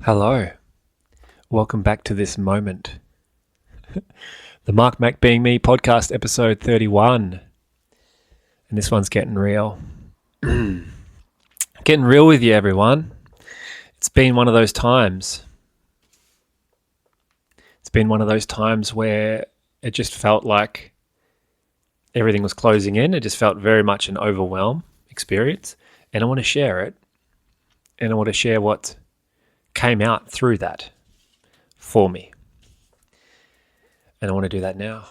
Hello, welcome back to this moment. The Mack Being Me podcast episode 31. And this one's getting real. Getting real with you, everyone. It's been one of those times. It's been one of those times where it just felt like everything was closing in. It just felt very much an overwhelm experience. And I want to share it. And I want to share what came out through that for me. And I want to do that now.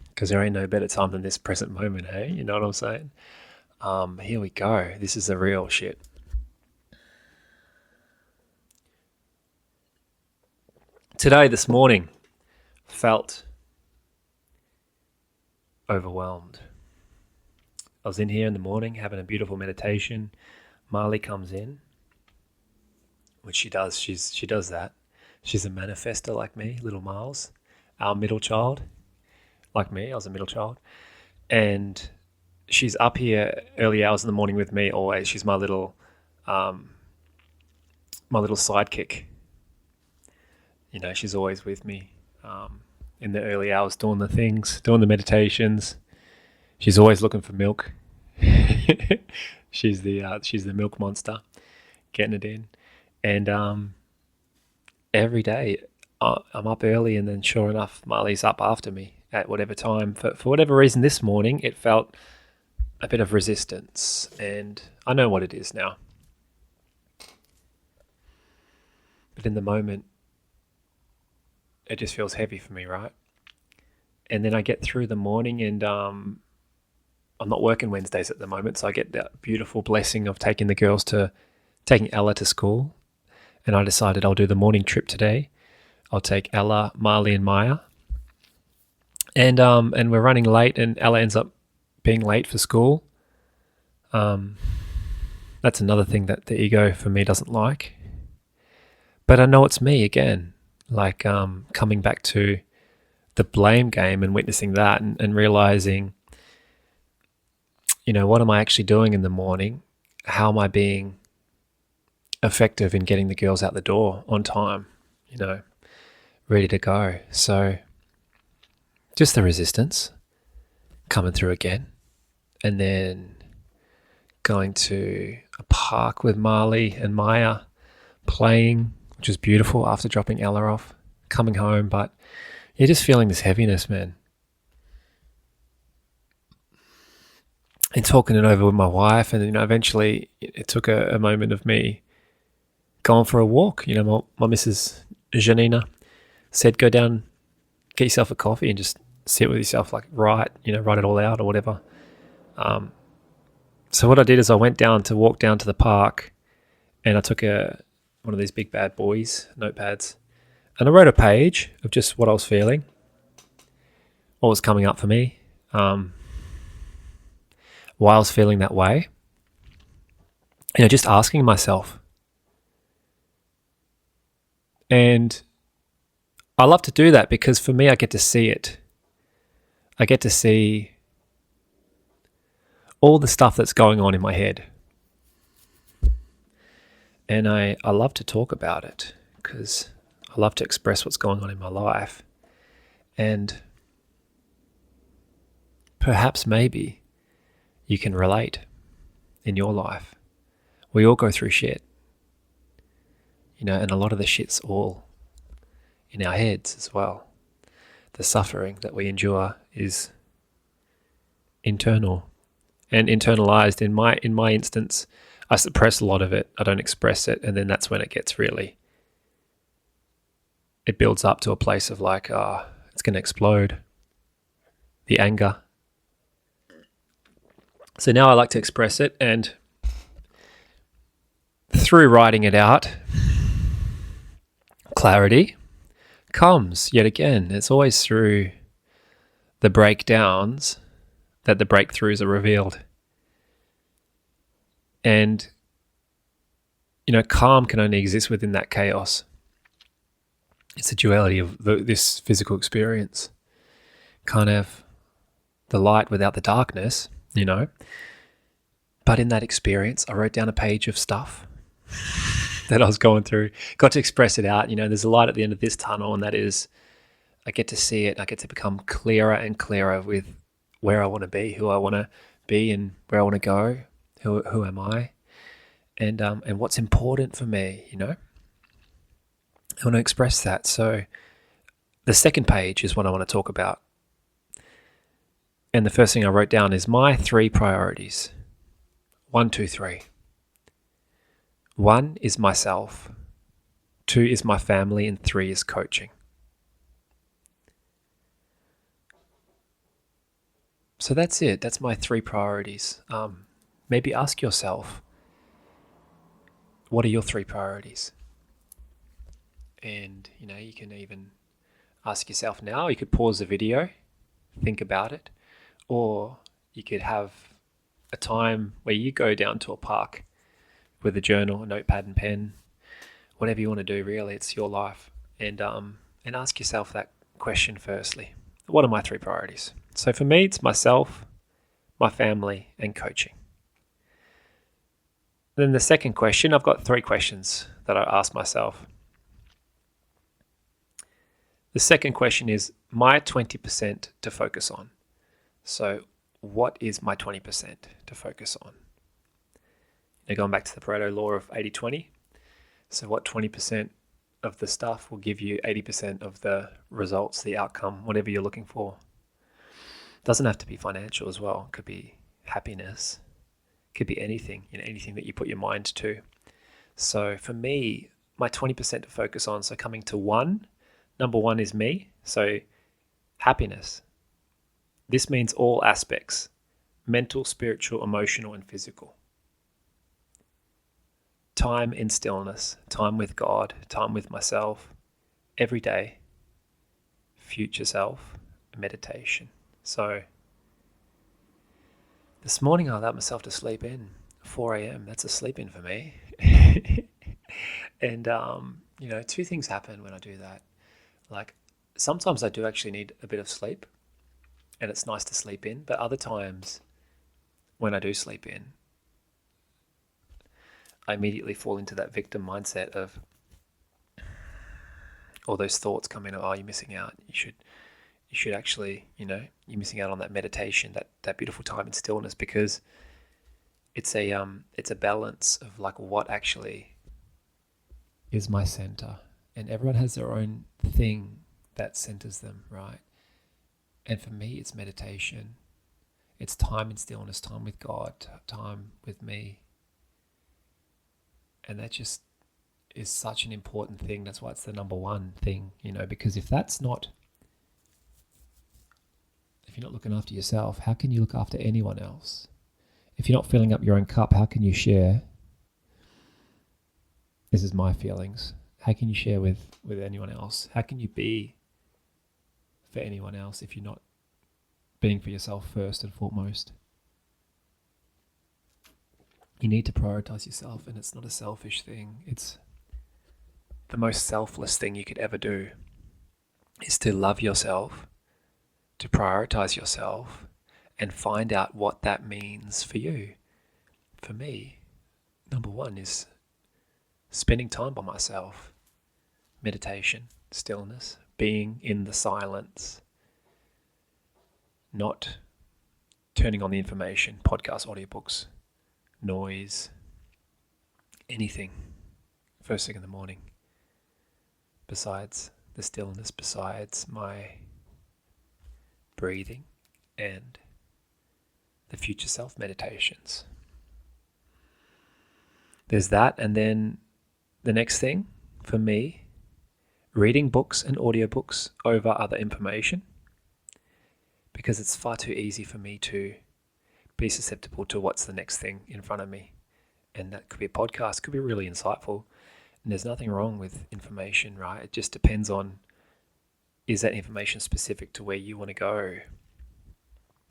Because there ain't no better time than this present moment, hey? You know what I'm saying? Here we go. This is the real shit. Today, this morning, felt overwhelmed. I was in here in the morning having a beautiful meditation. Marley comes in, which she does. She does that. She's a manifester like me, little Miles, our middle child. Like me, I was a middle child. And she's up here early hours in the morning with me always. She's my little sidekick. You know, she's always with me in the early hours doing the things, doing the meditations. She's always looking for milk. She's the milk monster, getting it in. And every day I'm up early, and then sure enough, Marley's up after me at whatever time. For whatever reason this morning, it felt a bit of resistance, and I know what it is now. But in the moment, it just feels heavy for me, right? And then I get through the morning, and I'm not working Wednesdays at the moment, so I get that beautiful blessing of taking Ella to school. And I decided I'll do the morning trip today. I'll take Ella, Marley, and Maya. And we're running late, and Ella ends up being late for school. That's another thing that the ego for me doesn't like. But I know it's me again, like coming back to the blame game and witnessing that and realizing, you know, what am I actually doing in the morning? How am I being effective in getting the girls out the door on time, you know, ready to go? So just the resistance coming through again, and then going to a park with Marley and Maya playing, which was beautiful after dropping Ella off, coming home. But you're just feeling this heaviness, man. And talking it over with my wife, and, you know, eventually it took a moment of me going for a walk. You know, my missus Janina said, go down, get yourself a coffee and just sit with yourself, like write it all out or whatever. So what I did is I walked down to the park, and I took one of these big bad boys notepads, and I wrote a page of just what I was feeling, what was coming up for me, why I was feeling that way. You know, just asking myself. And I love to do that because for me, I get to see it. I get to see all the stuff that's going on in my head. And I love to talk about it because I love to express what's going on in my life. And perhaps maybe you can relate in your life. We all go through shit. You know, and a lot of the shit's all in our heads as well. The suffering that we endure is internal and internalized. In my instance, I suppress a lot of it. I don't express it, and then that's when it builds up to a place of like, it's going to explode. The anger. So now I like to express it, and through writing it out, clarity comes yet again. It's always through the breakdowns that the breakthroughs are revealed. And, you know, calm can only exist within that chaos. It's the duality of this physical experience. Kind of the light without the darkness, you know. But in that experience, I wrote down a page of stuff. that I was going through. Got to express it out. There's a light at the end of this tunnel, and that is I get to see it. I get to become clearer and clearer with where I want to be, who I want to be, and where I want to go. Who am I? And what's important for me, I want to express that. So the second page is what I want to talk about. And the first thing I wrote down is my 3 priorities. 1, 2, 3. 1 is myself. 2 is my family, and 3 is coaching. So that's it. That's my 3 priorities. Maybe ask yourself, what are your 3 priorities? And, you can even ask yourself now. You could pause the video, think about it, or you could have a time where you go down to a park with a journal, a notepad and pen, whatever you want to do, really. It's your life. And ask yourself that question firstly. What are my 3 priorities? So for me, it's myself, my family, and coaching. Then the second question, I've got 3 questions that I ask myself. The second question is my 20% to focus on. So what is my 20% to focus on? Now going back to the Pareto law of 80-20. So what 20% of the stuff will give you 80% of the results, the outcome, whatever you're looking for. Doesn't have to be financial as well. It could be happiness. It could be anything, anything that you put your mind to. So for me, my 20% to focus on, so coming to 1, number 1 is me. So happiness. This means all aspects, mental, spiritual, emotional, and physical. Time in stillness, time with God, time with myself, every day, future self, meditation. So this morning I allowed myself to sleep in, 4 a.m. That's a sleep in for me. And, 2 things happen when I do that. Like sometimes I do actually need a bit of sleep and it's nice to sleep in, but other times when I do sleep in, I immediately fall into that victim mindset of all those thoughts come in, oh, you're missing out. You should actually, you're missing out on that meditation, that beautiful time in stillness, because it's a balance of like what actually is my center. And everyone has their own thing that centers them, right? And for me, it's meditation. It's time in stillness, time with God, time with me. And that just is such an important thing. That's why it's the number 1 thing, because if you're not looking after yourself, how can you look after anyone else? If you're not filling up your own cup, how can you share? This is my feelings. How can you share with anyone else? How can you be for anyone else if you're not being for yourself first and foremost? You need to prioritize yourself, and it's not a selfish thing. It's the most selfless thing you could ever do, is to love yourself, to prioritize yourself, and find out what that means for you. For me, number 1 is spending time by myself, meditation, stillness, being in the silence, not turning on the information, podcasts, audiobooks, noise, anything first thing in the morning, besides the stillness, besides my breathing and the future self meditations. There's that, and then the next thing for me, reading books and audiobooks over other information, because it's far too easy for me to be susceptible to what's the next thing in front of me. And that could be a podcast, could be really insightful. And there's nothing wrong with information, right? It just depends on, is that information specific to where you want to go?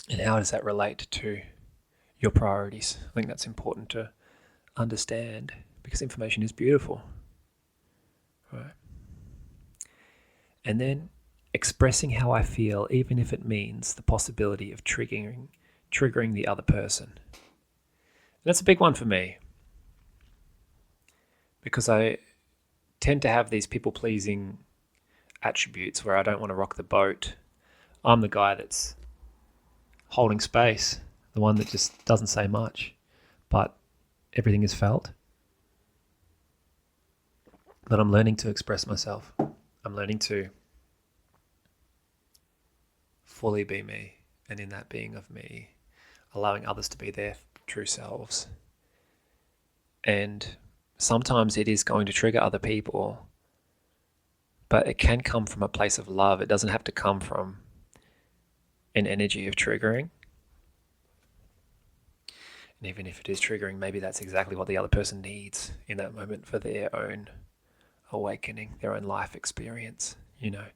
And how does that relate to your priorities? I think that's important to understand, because information is beautiful, right? And then expressing how I feel, even if it means the possibility of triggering the other person. And that's a big one for me. because I tend to have these people pleasing attributes where I don't want to rock the boat. I'm the guy that's holding space, the one that just doesn't say much, but everything is felt. But I'm learning to express myself. I'm learning to fully be me, and in that being of me, allowing others to be their true selves. And sometimes it is going to trigger other people, but it can come from a place of love. It doesn't have to come from an energy of triggering. And even if it is triggering, maybe that's exactly what the other person needs in that moment for their own awakening, their own life experience. You know,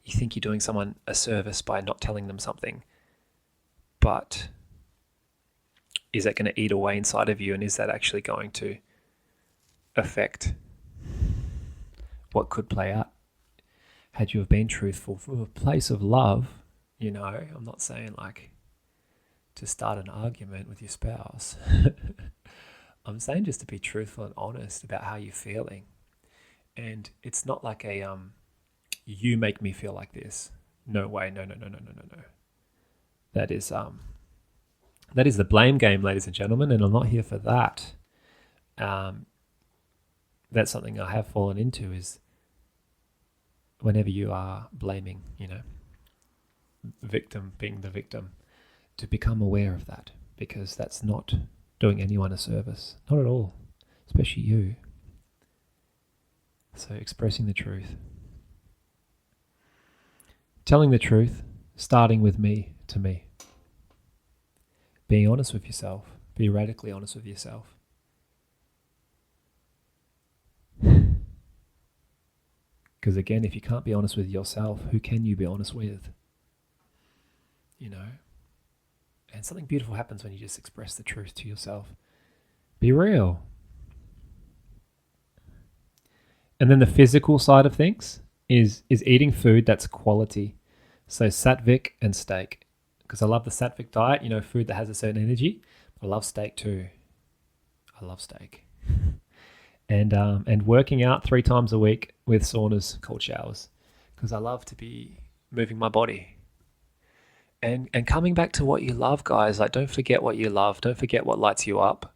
you think you're doing someone a service by not telling them something, but is that going to eat away inside of you, and is that actually going to affect what could play out had you have been truthful from a place of love? You know, I'm not saying like to start an argument with your spouse. I'm saying just to be truthful and honest about how you're feeling. And it's not like a you make me feel like this. No way. No. That is the blame game, ladies and gentlemen, and I'm not here for that. That's something I have fallen into, is whenever you are blaming, you know, victim, being the victim, to become aware of that, because that's not doing anyone a service. Not at all, especially you. So expressing the truth. Telling the truth, starting with me to me. Being honest with yourself. Be radically honest with yourself. Because again, if you can't be honest with yourself, who can you be honest with? You know? And something beautiful happens when you just express the truth to yourself. Be real. And then the physical side of things is eating food that's quality. So sattvic and steak. Because I love the sattvic diet, you know, food that has a certain energy. I love steak too. I love steak. And working out 3 times a week with saunas, cold showers. Because I love to be moving my body. And coming back to what you love, guys. Like, don't forget what you love. Don't forget what lights you up.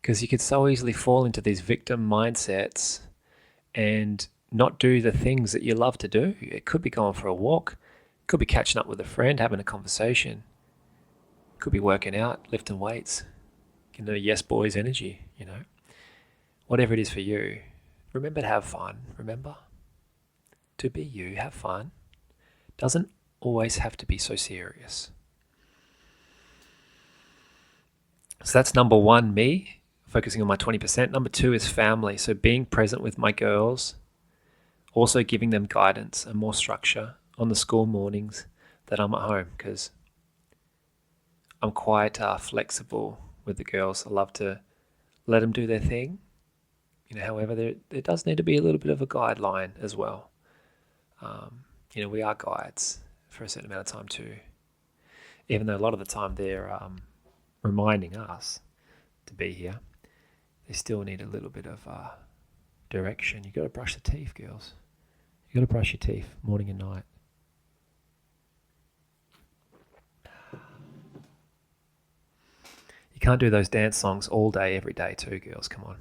Because you could so easily fall into these victim mindsets and not do the things that you love to do. It could be going for a walk. It could be catching up with a friend, having a conversation. It could be working out, lifting weights. You know, yes boys energy, you know. Whatever it is for you, remember to have fun. Remember to be you, have fun. Doesn't always have to be so serious. So that's number 1, me, focusing on my 20%. Number 2 is family. So being present with my girls, also giving them guidance and more structure on the school mornings that I'm at home, because I'm quite flexible with the girls. I love to let them do their thing. You know, however, there does need to be a little bit of a guideline as well. You know, we are guides for a certain amount of time too. Even though a lot of the time they're reminding us to be here, they still need a little bit of direction. You got to brush the teeth, girls. You got to brush your teeth morning and night. You can't do those dance songs all day, every day too, girls. Come on.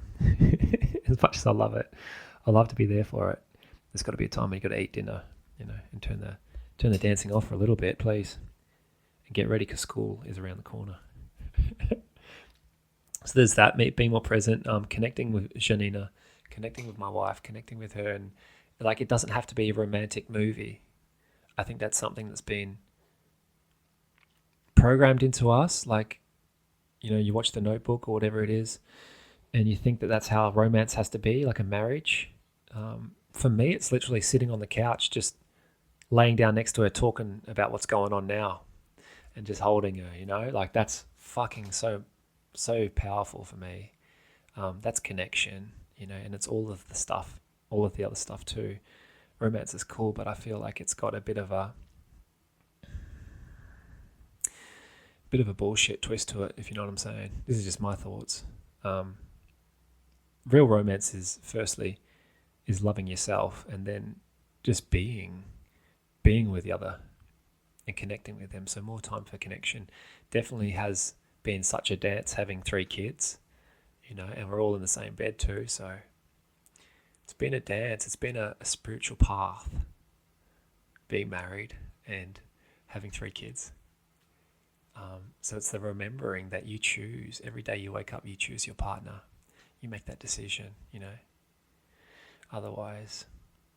As much as I love it, I love to be there for it. There's got to be a time when you got to eat dinner, you know, and turn the dancing off for a little bit, please, and get ready because school is around the corner. So there's that, me being more present, connecting with Janina, connecting with my wife, connecting with her, and like it doesn't have to be a romantic movie. I think that's something that's been programmed into us, like, you know, you watch The Notebook or whatever it is, and you think that that's how romance has to be, like a marriage. For me, it's literally sitting on the couch, just laying down next to her, talking about what's going on now, and just holding her. You know, like that's fucking so powerful for me. That's connection. You know, and it's all of the stuff, all of the other stuff too. Romance is cool, but I feel like it's got a bit of a bullshit twist to it, if you know what I'm saying. This is just my thoughts. Real romance is firstly is loving yourself, and then just being with the other and connecting with them. So more time for connection. Definitely has been such a dance having 3 kids, and we're all in the same bed too. So it's been a dance. It's been a spiritual path, being married and having 3 kids. So it's the remembering that you choose. Every day you wake up, you choose your partner. You make that decision, Otherwise,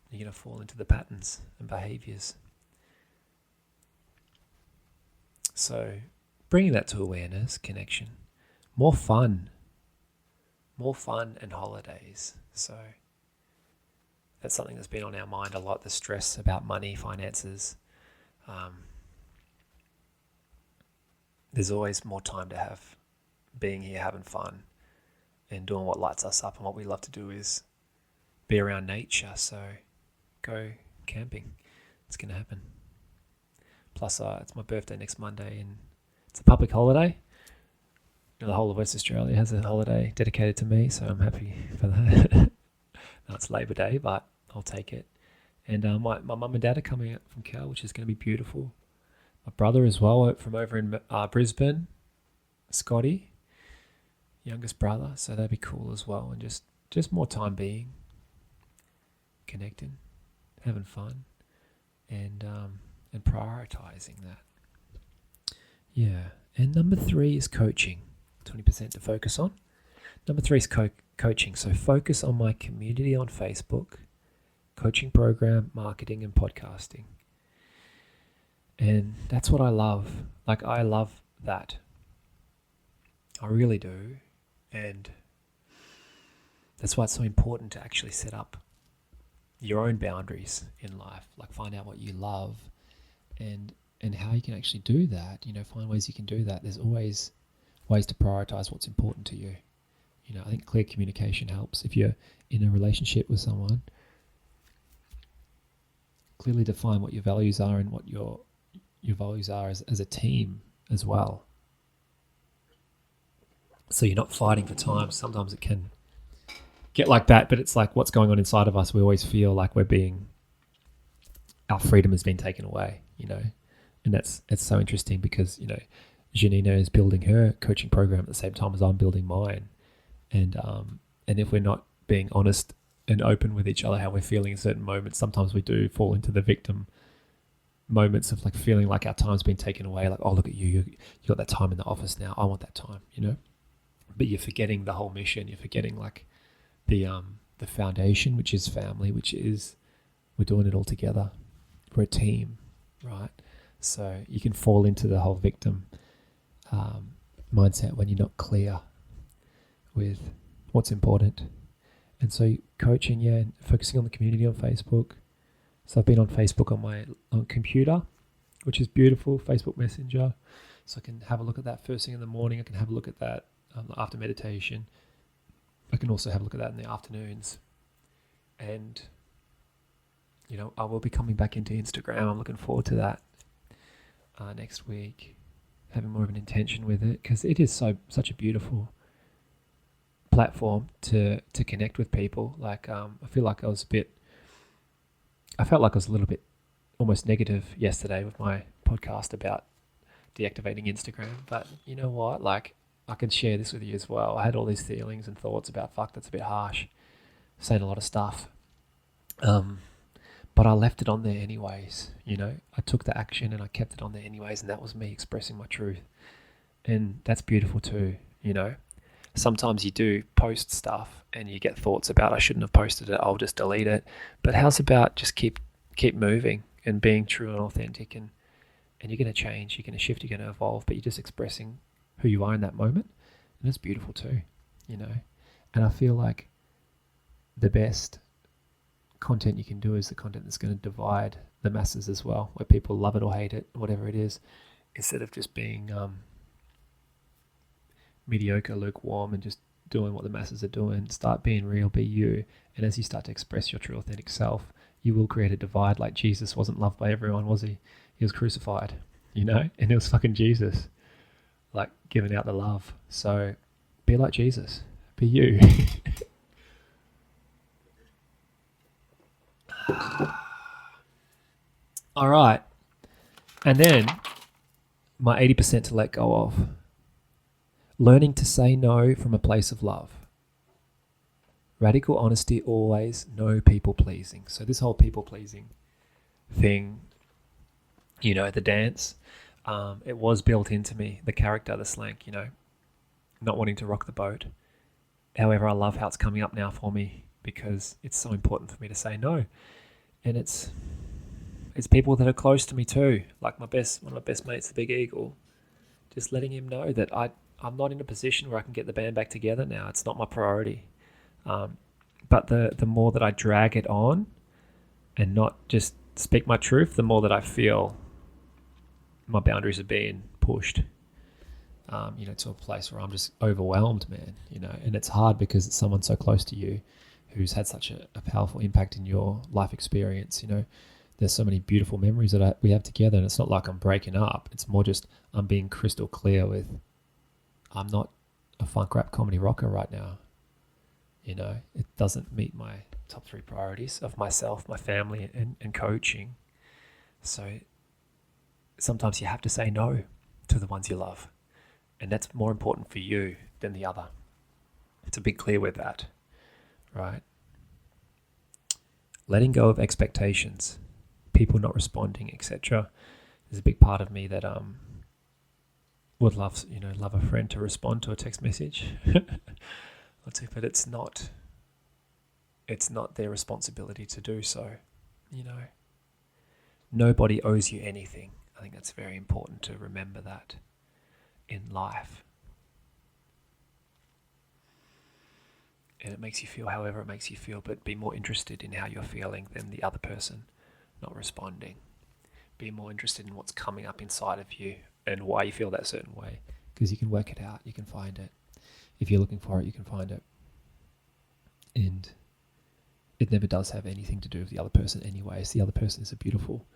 you're going to fall into the patterns and behaviors. So bringing that to awareness, connection, more fun and holidays. So that's something that's been on our mind a lot, the stress about money, finances. There's always more time to have being here, having fun and doing what lights us up. And what we love to do is be around nature. So go camping. It's going to happen. Plus, it's my birthday next Monday and it's a public holiday. The whole of West Australia has a holiday dedicated to me, so I'm happy for that. No, it's Labor Day, but I'll take it. And my mum and dad are coming up from Cal, which is going to be beautiful. My brother as well, from over in Brisbane, Scotty, youngest brother, so that'd be cool as well. And just more time being, connecting, having fun, and prioritizing that. Yeah. And number 3 is coaching. 20% to focus on. Number 3 is coaching. So focus on my community on Facebook, coaching program, marketing, and podcasting. And that's what I love. Like, I love that. I really do. And that's why it's so important to actually set up your own boundaries in life. Like, find out what you love and how you can actually do that. Find ways you can do that. There's always ways to prioritize what's important to you. I think clear communication helps. If you're in a relationship with someone, clearly define what your values are and what your values are as a team as well. So you're not fighting for time. Sometimes it can get like that, but it's like what's going on inside of us. We always feel like our freedom has been taken away, and it's so interesting because, Janina is building her coaching program at the same time as I'm building mine. And if we're not being honest and open with each other, how we're feeling in certain moments, sometimes we do fall into the victim moments of like feeling like our time's been taken away. Like, oh, look at you got that time in the office now. I want that time, but you're forgetting the whole mission. You're forgetting like the foundation, which is family, which is we're doing it all together. We're a team, right? So you can fall into the whole victim mindset when you're not clear with what's important. And so coaching, focusing on the community on Facebook. So I've been on Facebook on my computer, which is beautiful, Facebook Messenger. So I can have a look at that first thing in the morning. I can have a look at that after meditation. I can also have a look at that in the afternoons. And, I will be coming back into Instagram. I'm looking forward to that next week, having more of an intention with it, because it is such a beautiful platform to connect with people. Like, I felt like I was a little bit almost negative yesterday with my podcast about deactivating Instagram. But you know what? Like, I can share this with you as well. I had all these feelings and thoughts about, that's a bit harsh, saying a lot of stuff. But I left it on there anyways, I took the action and I kept it on there anyways, and that was me expressing my truth. And that's beautiful too, Sometimes you do post stuff and you get thoughts about, I shouldn't have posted it, I'll just delete it. But how's about just keep moving and being true and authentic, and you're going to change, you're going to shift, you're going to evolve, but you're just expressing who you are in that moment. And it's beautiful too, And I feel like the best content you can do is the content that's going to divide the masses as well, where people love it or hate it, whatever it is, instead of just being mediocre, lukewarm, and just doing what the masses are doing. Start being real, be you. And as you start to express your true authentic self, you will create a divide. Like Jesus wasn't loved by everyone, was he? He was crucified, and it was fucking Jesus, like giving out the love. So be like Jesus for you. All right. And then my 80% to let go of. Learning to say no from a place of love. Radical honesty always, no people pleasing. So this whole people pleasing thing, you know, the dance, it was built into me, the character, the slank, you know, not wanting to rock the boat. However, I love how it's coming up now for me because it's so important for me to say no. And it's people that are close to me too, like one of my best mates, the Big Eagle, just letting him know that I'm not in a position where I can get the band back together now. It's not my priority. But the more that I drag it on and not just speak my truth, the more that I feel my boundaries are being pushed, you know, to a place where I'm just overwhelmed, man, you know. And it's hard because it's someone so close to you who's had such a powerful impact in your life experience, you know. There's so many beautiful memories that we have together, and it's not like I'm breaking up. It's more just I'm being crystal clear with I'm not a funk rap comedy rocker right now. You know, it doesn't meet my top 3 priorities of myself, my family, and coaching. So sometimes you have to say no to the ones you love. And that's more important for you than the other. To be clear with that, right? Letting go of expectations, people not responding, etc. There's a big part of me that would love a friend to respond to a text message. But it's not their responsibility to do so, you know. Nobody owes you anything. I think that's very important to remember that in life. And it makes you feel however it makes you feel, but be more interested in how you're feeling than the other person not responding. Be more interested in what's coming up inside of you and why you feel that certain way, because you can work it out, you can find it. If you're looking for it, you can find it. And it never does have anything to do with the other person anyways. The other person is a beautiful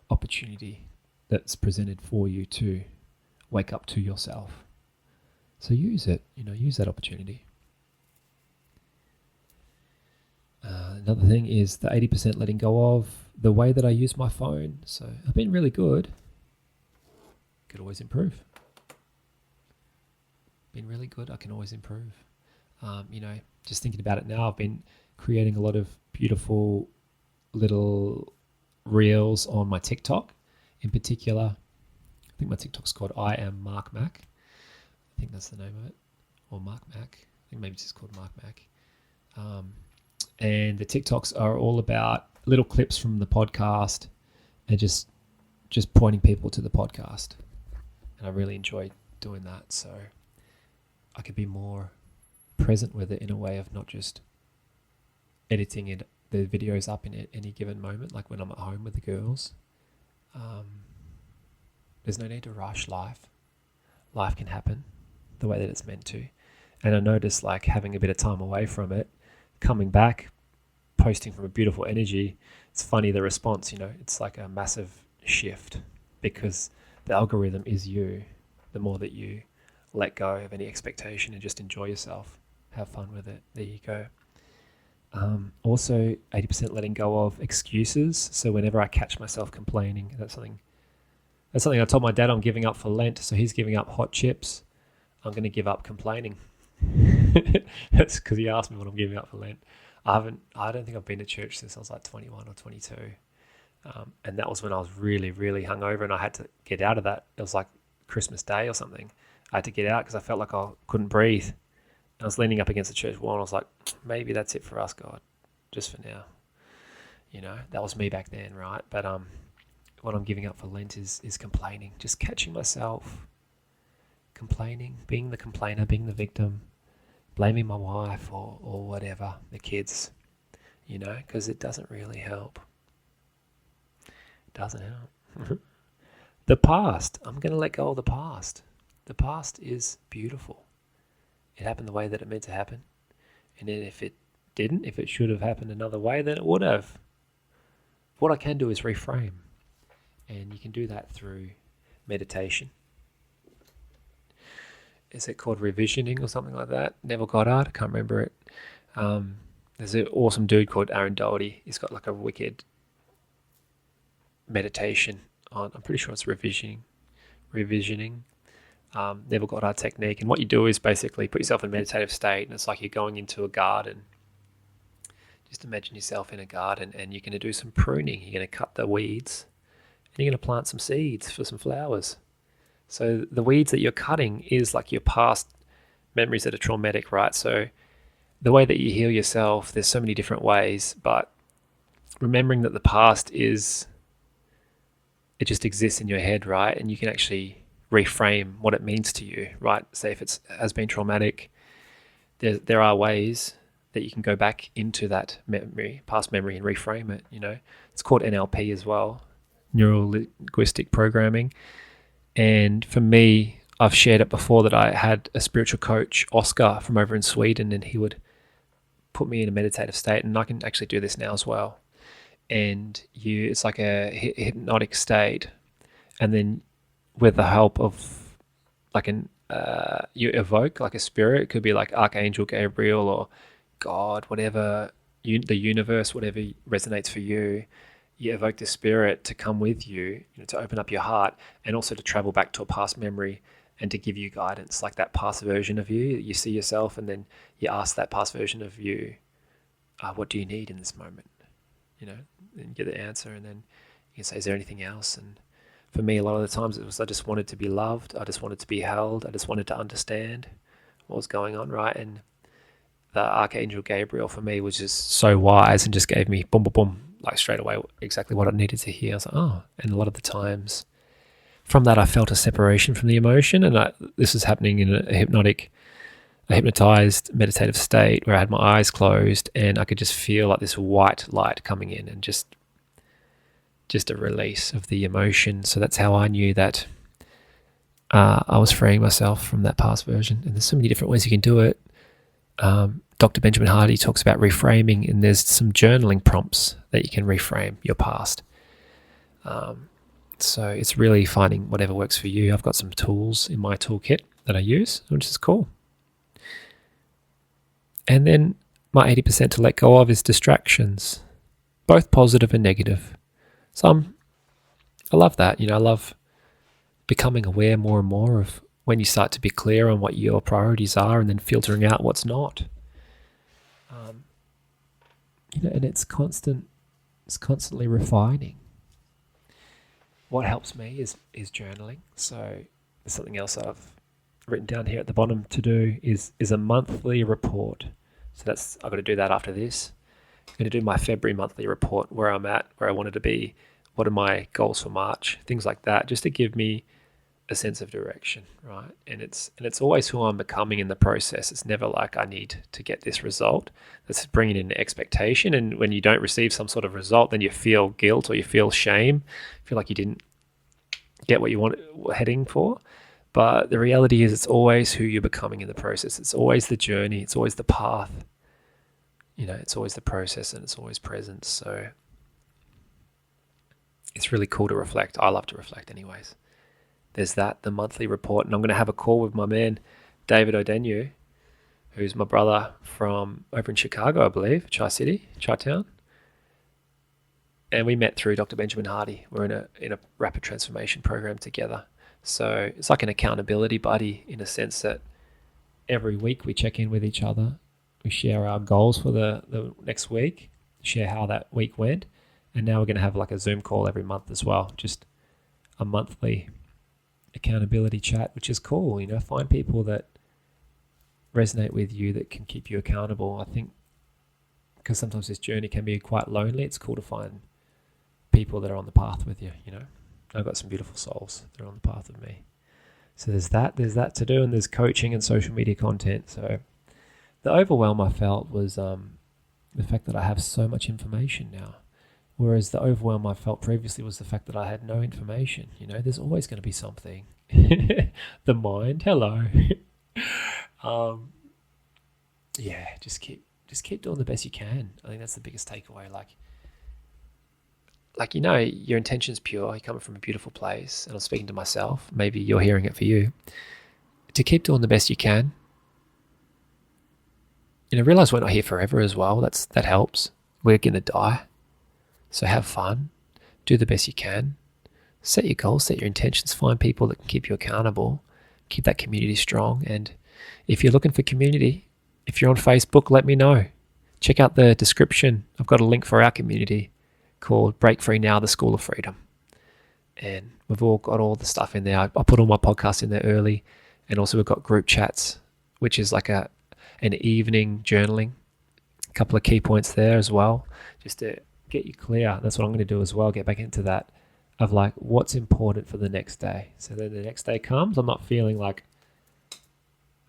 opportunity that's presented for you to wake up to yourself. So use it, you know, use that opportunity. Another thing is the 80% letting go of the way that I use my phone. So I've been really good. Could always improve. Been really good. I can always improve. You know, just thinking about it now, I've been creating a lot of beautiful little reels on my TikTok. In particular, I think my TikTok's called I Am Mack. I think that's the name of it. Or Mack. I think maybe it's just called Mack. And the TikToks are all about little clips from the podcast and just pointing people to the podcast. And I really enjoy doing that. So I could be more present with it in a way of not just editing the videos up in any given moment, like when I'm at home with the girls. There's no need to rush life. Life can happen the way that it's meant to. And I noticed, like, having a bit of time away from it, coming back, posting from a beautiful energy, it's funny, the response, you know, it's like a massive shift because the algorithm is you. The more that you let go of any expectation and just enjoy yourself, have fun with it, there you go. Also, 80% letting go of excuses. So whenever I catch myself complaining, that's something I told my dad I'm giving up for Lent. So he's giving up hot chips. I'm going to give up complaining. That's because he asked me what I'm giving up for Lent. I don't think I've been to church since I was like 21 or 22. And that was when I was really, really hungover and I had to get out of that. It was like Christmas Day or something. I had to get out because I felt like I couldn't breathe. And I was leaning up against the church wall and I was like, maybe that's it for us, God, just for now. You know, that was me back then, right? But what I'm giving up for Lent is complaining, just catching myself complaining, being the complainer, being the victim, blaming my wife or whatever, the kids, you know, because it doesn't really help. It doesn't help. The past, I'm going to let go of the past. The past is beautiful. It happened the way that it meant to happen. And then if it didn't, if it should have happened another way, then it would have. What I can do is reframe. And you can do that through meditation. is it called Revisioning or something like that? Neville Goddard, I can't remember it. There's an awesome dude called Aaron Doherty. He's got like a wicked meditation on, I'm pretty sure it's revisioning, Neville Goddard technique. And what you do is basically put yourself in a meditative state, and it's like you're going into a garden. Just imagine yourself in a garden, and you're going to do some pruning. You're going to cut the weeds, and you're going to plant some seeds for some flowers. So the weeds that you're cutting is like your past memories that are traumatic, right? So the way that you heal yourself, there's so many different ways, but remembering that the past is, it just exists in your head, right? And you can actually reframe what it means to you, right? Say if it has been traumatic, there are ways that you can go back into that memory, past memory, and reframe it. It's called NLP as well, neuro linguistic programming. And for me, I've shared it before that I had a spiritual coach, Oscar, from over in Sweden, and he would put me in a meditative state, and I can actually do this now as well. And it's like a hypnotic state, and then with the help of like you evoke like a spirit. It could be like Archangel Gabriel or God, whatever, the universe, whatever resonates for you. You evoke the spirit to come with you, to open up your heart, and also to travel back to a past memory and to give you guidance, like that past version of you. You see yourself, and then you ask that past version of you, what do you need in this moment? And you get the answer, and then you can say, is there anything else? And for me, a lot of the times it was, I just wanted to be loved. I just wanted to be held. I just wanted to understand what was going on, right? And the Archangel Gabriel for me was just so wise and just gave me boom, boom, boom, like straight away exactly what I needed to hear. I was like, oh. And a lot of the times from that, I felt a separation from the emotion. And this was happening in a hypnotized meditative state where I had my eyes closed, and I could just feel like this white light coming in, and just a release of the emotion. So that's how I knew that I was freeing myself from that past version. And there's so many different ways you can do it. Dr. Benjamin Hardy talks about reframing, and there's some journaling prompts that you can reframe your past. So it's really finding whatever works for you. I've got some tools in my toolkit that I use, which is cool. And then my 80% to let go of is distractions, both positive and negative. So I love that. I love becoming aware more and more of when you start to be clear on what your priorities are, and then filtering out what's not. And it's constantly refining. What helps me is journaling. So there's something else I've written down here at the bottom to do is a monthly report. So I've got to do that after this. I'm going to do my February monthly report, where I'm at, where I wanted to be, what are my goals for March, things like that, just to give me a sense of direction, right? And it's always who I'm becoming in the process. It's never like I need to get this result. That's bringing in expectation. And when you don't receive some sort of result, then you feel guilt or you feel shame, feel like you didn't get what you were heading for. But the reality is it's always who you're becoming in the process. It's always the journey. It's always the path. It's always the process, and it's always present. So it's really cool to reflect. I love to reflect anyways. There's the monthly report. And I'm going to have a call with my man, David O'Denu, who's my brother from over in Chicago, I believe, Chi-Town. And we met through Dr. Benjamin Hardy. We're in a rapid transformation program together. So it's like an accountability buddy, in a sense that every week we check in with each other. We share our goals for the next week, share how that week went. And now we're going to have like a Zoom call every month as well. Just a monthly accountability chat, which is cool. Find people that resonate with you, that can keep you accountable. I think because sometimes this journey can be quite lonely, it's cool to find people that are on the path with you. I've got some beautiful souls that are on the path with me. So there's that to do, and there's coaching and social media content. So the overwhelm I felt was the fact that I have so much information now. Whereas the overwhelm I felt previously was the fact that I had no information. There's always going to be something. The mind, hello. Just keep doing the best you can. I think that's the biggest takeaway. Your intention's pure. You're coming from a beautiful place, and I'm speaking to myself. Maybe you're hearing it for you. to keep doing the best you can. Realize we're not here forever as well. That helps. We're going to die. So have fun. Do the best you can. Set your goals, set your intentions, find people that can keep you accountable. Keep that community strong. And if you're looking for community, if you're on Facebook, let me know. Check out the description. I've got a link for our community called Break Free Now, the School of Freedom. And we've all got all the stuff in there. I put all my podcasts in there early. And also we've got group chats, which is like an evening journaling. A couple of key points there as well, just to get you clear. That's what I'm going to do as well, get back into that of like what's important for the next day. So then the next day comes, I'm not feeling like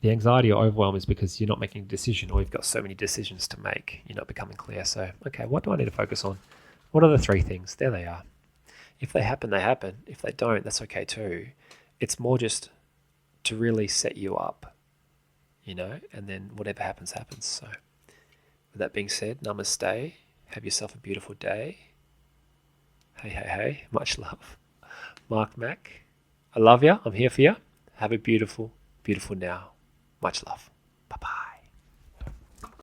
the anxiety or overwhelm is because you're not making a decision or you've got so many decisions to make. You're not becoming clear. So, okay, what do I need to focus on? What are the 3 things? There they are. If they happen, they happen. If they don't, that's okay too. It's more just to really set you up, and then whatever happens, happens. So with that being said, namaste. Have yourself a beautiful day. Hey. Much love. Mack. I love you. I'm here for you. Have a beautiful, beautiful now. Much love.